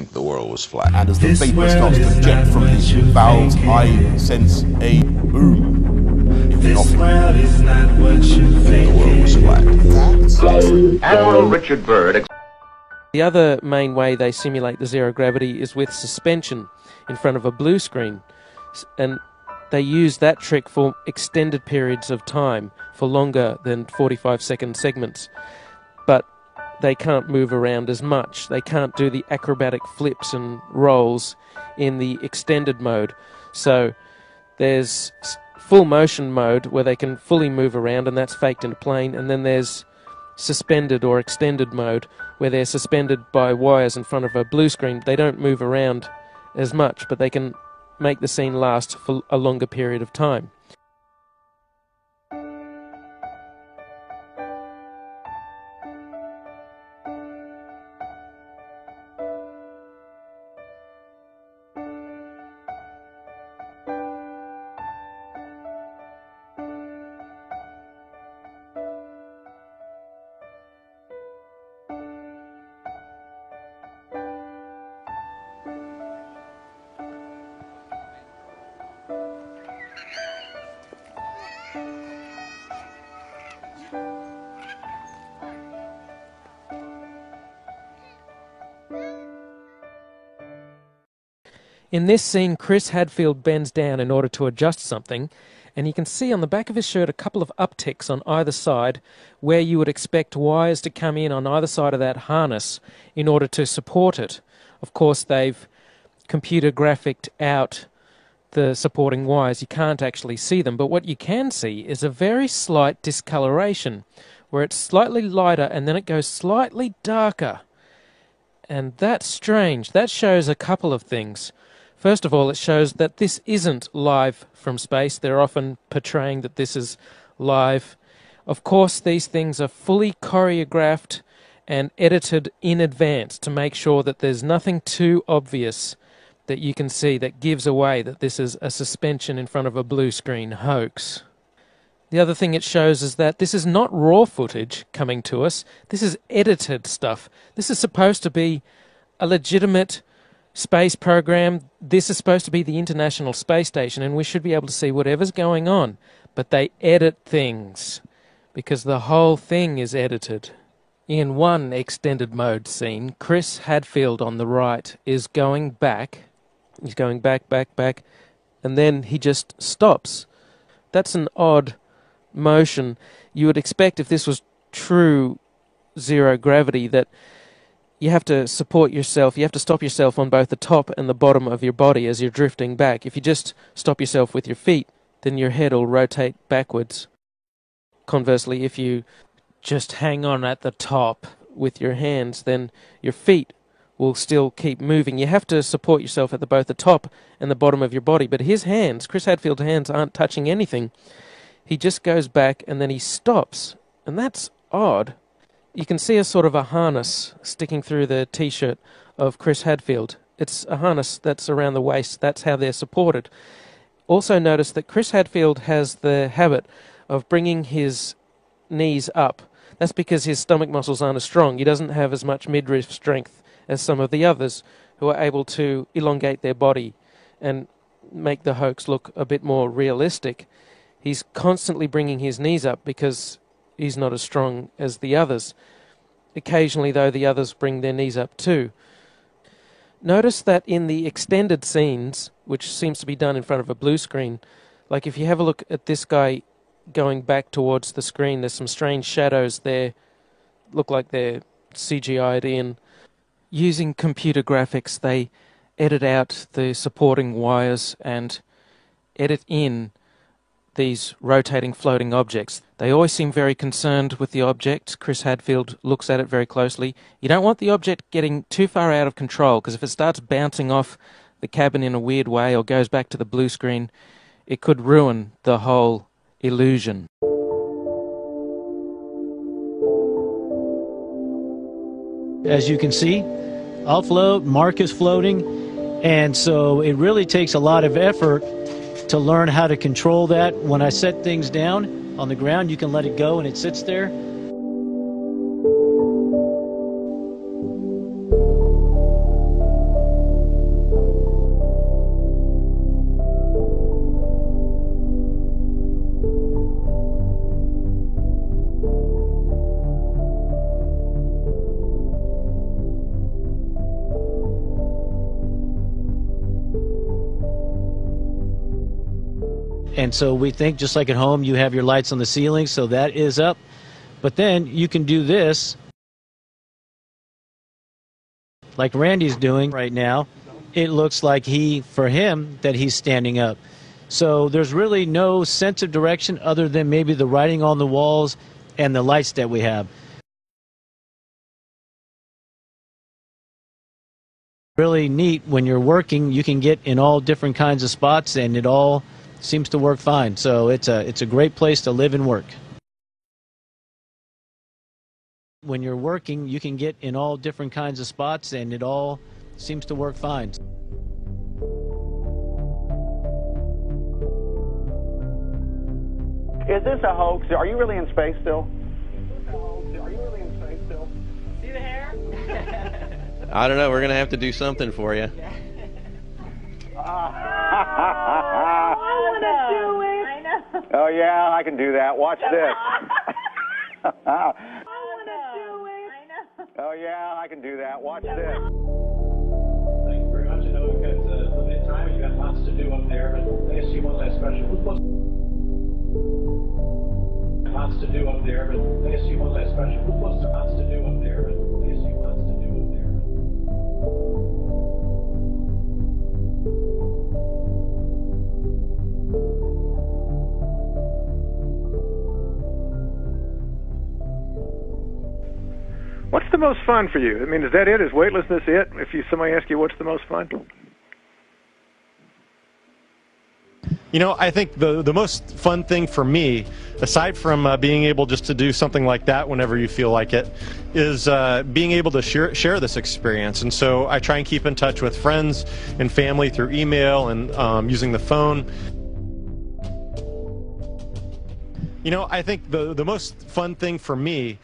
think the world was flat. And as the vapor starts to jet from the valves, I sense a boom. It went off. The world was flat. Admiral Richard Byrd. The other main way they simulate the zero gravity is with suspension in front of a blue screen. And they use that trick for extended periods of time, for longer than 45-second segments. But they can't move around as much. They can't do the acrobatic flips and rolls in the extended mode. So there's full motion mode where they can fully move around, and that's faked in a plane. And then there's suspended or extended mode where they're suspended by wires in front of a blue screen. They don't move around as much, but they can make the scene last for a longer period of time. In this scene, Chris Hadfield bends down in order to adjust something, and you can see on the back of his shirt a couple of upticks on either side where you would expect wires to come in on either side of that harness in order to support it. Of course, they've computer graphicked out the supporting wires. You can't actually see them, but what you can see is a very slight discoloration where it's slightly lighter and then it goes slightly darker. And that's strange. That shows a couple of things. First of all, it shows that this isn't live from space. They're often portraying that this is live. Of course, these things are fully choreographed and edited in advance to make sure that there's nothing too obvious that you can see that gives away that this is a suspension in front of a blue screen hoax. The other thing it shows is that this is not raw footage coming to us. This is edited stuff. This is supposed to be a legitimate space program. This is supposed to be the International Space Station, and we should be able to see whatever's going on. But they edit things because the whole thing is edited. In one extended mode scene, Chris Hadfield on the right is going back. He's going back, and then he just stops. That's an odd motion. You would expect if this was true zero gravity that you have to support yourself, you have to stop yourself on both the top and the bottom of your body as you're drifting back. If you just stop yourself with your feet, then your head will rotate backwards. Conversely, if you just hang on at the top with your hands, then your feet will still keep moving. You have to support yourself at both the top and the bottom of your body. But his hands, Chris Hadfield's hands, aren't touching anything. He just goes back and then he stops. And that's odd. You can see a sort of a harness sticking through the T-shirt of Chris Hadfield. It's a harness that's around the waist. That's how they're supported. Also notice that Chris Hadfield has the habit of bringing his knees up. That's because his stomach muscles aren't as strong. He doesn't have as much midriff strength as some of the others who are able to elongate their body and make the hoax look a bit more realistic. He's constantly bringing his knees up because he's not as strong as the others. Occasionally, though, the others bring their knees up too. Notice that in the extended scenes, which seems to be done in front of a blue screen, like if you have a look at this guy going back towards the screen, there's some strange shadows there, look like they're CGI'd in. Using computer graphics, they edit out the supporting wires and edit in these rotating floating objects. They always seem very concerned with the object. Chris Hadfield looks at it very closely. You don't want the object getting too far out of control, because if it starts bouncing off the cabin in a weird way or goes back to the blue screen, it could ruin the whole illusion. As you can see, I'll float, Mark is floating, and so it really takes a lot of effort to learn how to control that. When I set things down on the ground, you can let it go and it sits there. And so we think, just like at home, you have your lights on the ceiling, so that is up. But then you can do this, like Randy's doing right now. It looks like for him, that he's standing up. So there's really no sense of direction other than maybe the writing on the walls and the lights that we have. Really neat. When you're working, you can get in all different kinds of spots, and it all seems to work fine. So it's a great place to live and work. When you're working, you can get in all different kinds of spots, and it all seems to work fine. Is this a hoax? Are you really in space still? See the hair? I don't know. We're going to have to do something for you. Oh, yeah, I can do that. Watch this. Oh, yeah, I can do that. Watch this. Thank you very much. I know we've got limited time and you've got lots to do up there, but I guess you one last question. Lots to do up there, but I guess you one last question. Lots to do up there, but I guess you lots to do up there. What's the most fun for you? I mean, is that it? Is weightlessness it? If somebody asks you what's the most fun? You know, I think the most fun thing for me, aside from being able just to do something like that whenever you feel like it, is being able to share this experience. And so I try and keep in touch with friends and family through email and using the phone. You know, I think the most fun thing for me,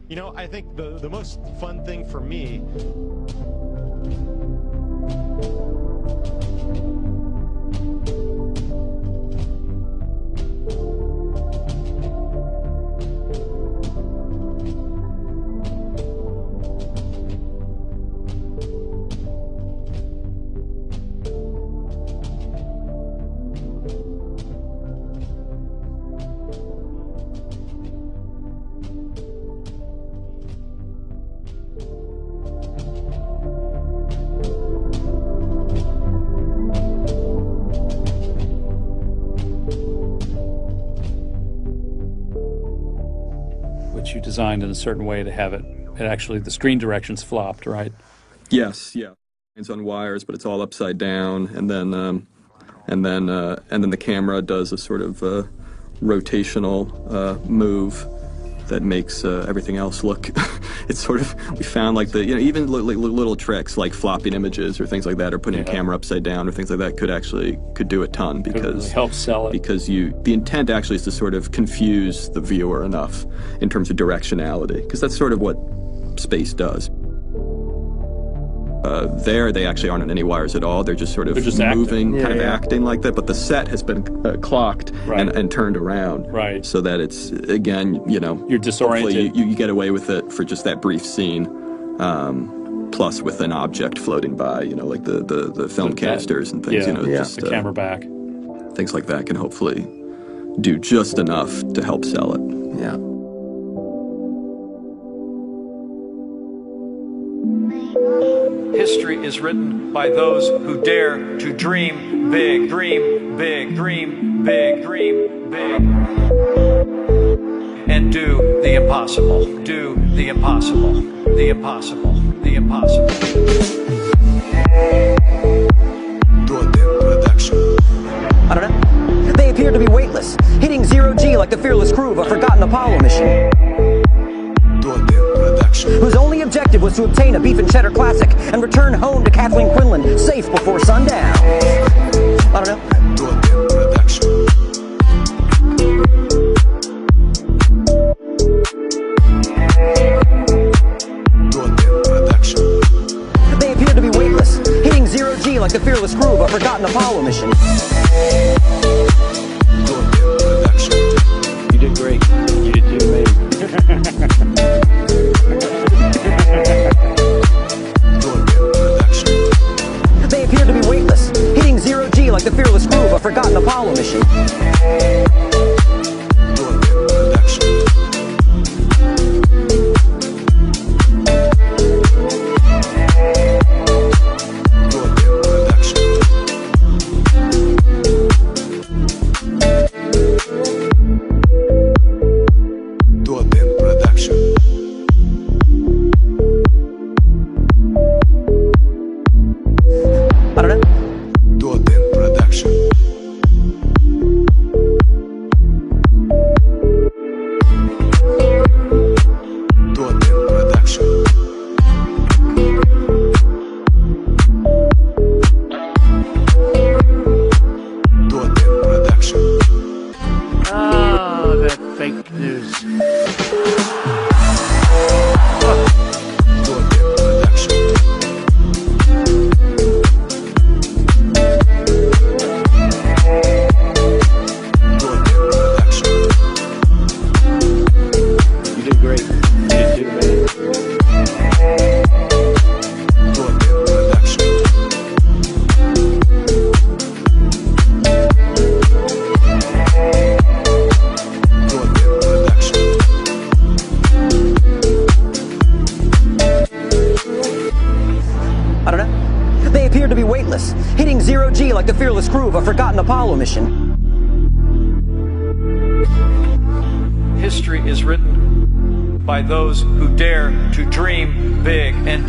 the most fun thing for me you designed in a certain way to have it actually the screen directions flopped, right? Yes, yeah. It's on wires, but it's all upside down, and then the camera does a sort of rotational move that makes everything else look. It's sort of, we found like even little tricks like flopping images or things like that, or putting a camera upside down or things like that could do a ton, because it really helps sell it. Because the intent actually is to sort of confuse the viewer enough in terms of directionality, because that's sort of what space does. There, they actually aren't on any wires at all. They're just sort of moving, kind of acting like that. But the set has been clocked and turned around, so that it's, again, you're disoriented. You get away with it for just that brief scene, plus with an object floating by, like the film canisters and things. Just the camera back. Things like that can hopefully do just enough to help sell it. Yeah. History is written by those who dare to dream big, dream big, dream big, dream big. And do the impossible, do the impossible, the impossible, the impossible. I don't know. They appear to be weightless, hitting zero-G like the fearless crew of a forgotten Apollo mission, whose only objective was to obtain a beef and cheddar classic and return home to Kathleen Quinlan safe before sundown. I don't know. They appear to be weightless, hitting zero-G like the fearless crew of a forgotten Apollo mission. You did great. You did amazing. They appear to be weightless, hitting zero-G like the fearless crew of a forgotten Apollo mission. Fake news. You did great. You did too, man. They appeared to be weightless, hitting 0G like the fearless crew of a forgotten Apollo mission. History is written by those who dare to dream big. And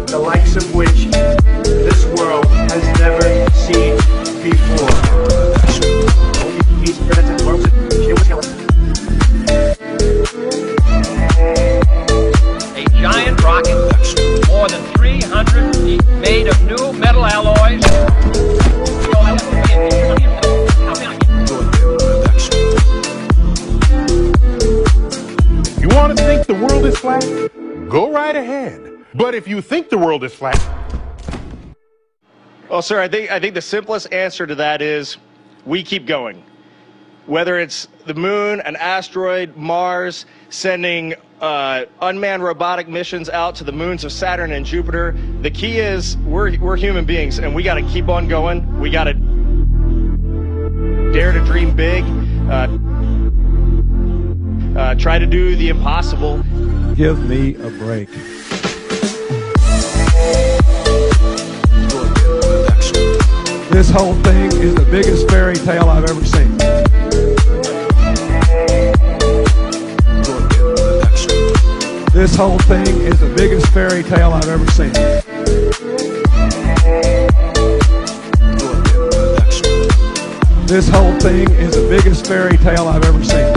the likes of which this world has never seen before. A giant rocket, more than 300 feet, made of new metal alloys. You want to think the world is flat? Go right ahead. But if you think the world is flat... Well, sir, I think the simplest answer to that is we keep going. Whether it's the moon, an asteroid, Mars, sending unmanned robotic missions out to the moons of Saturn and Jupiter, the key is we're human beings, and we got to keep on going. We got to dare to dream big, try to do the impossible. Give me a break. This whole thing is the biggest fairy tale I've ever seen. This whole thing is the biggest fairy tale I've ever seen. This whole thing is the biggest fairy tale I've ever seen.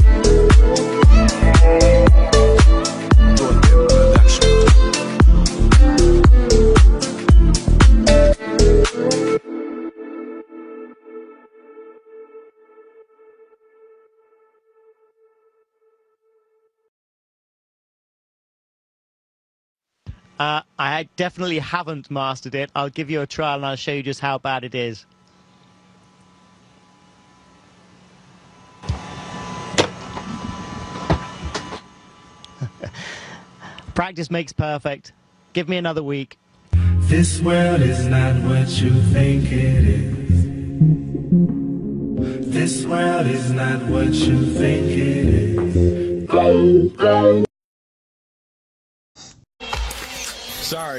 I definitely haven't mastered it. I'll give you a trial and I'll show you just how bad it is. Practice makes perfect. Give me another week. This world is not what you think it is. This world is not what you think it is. Sorry.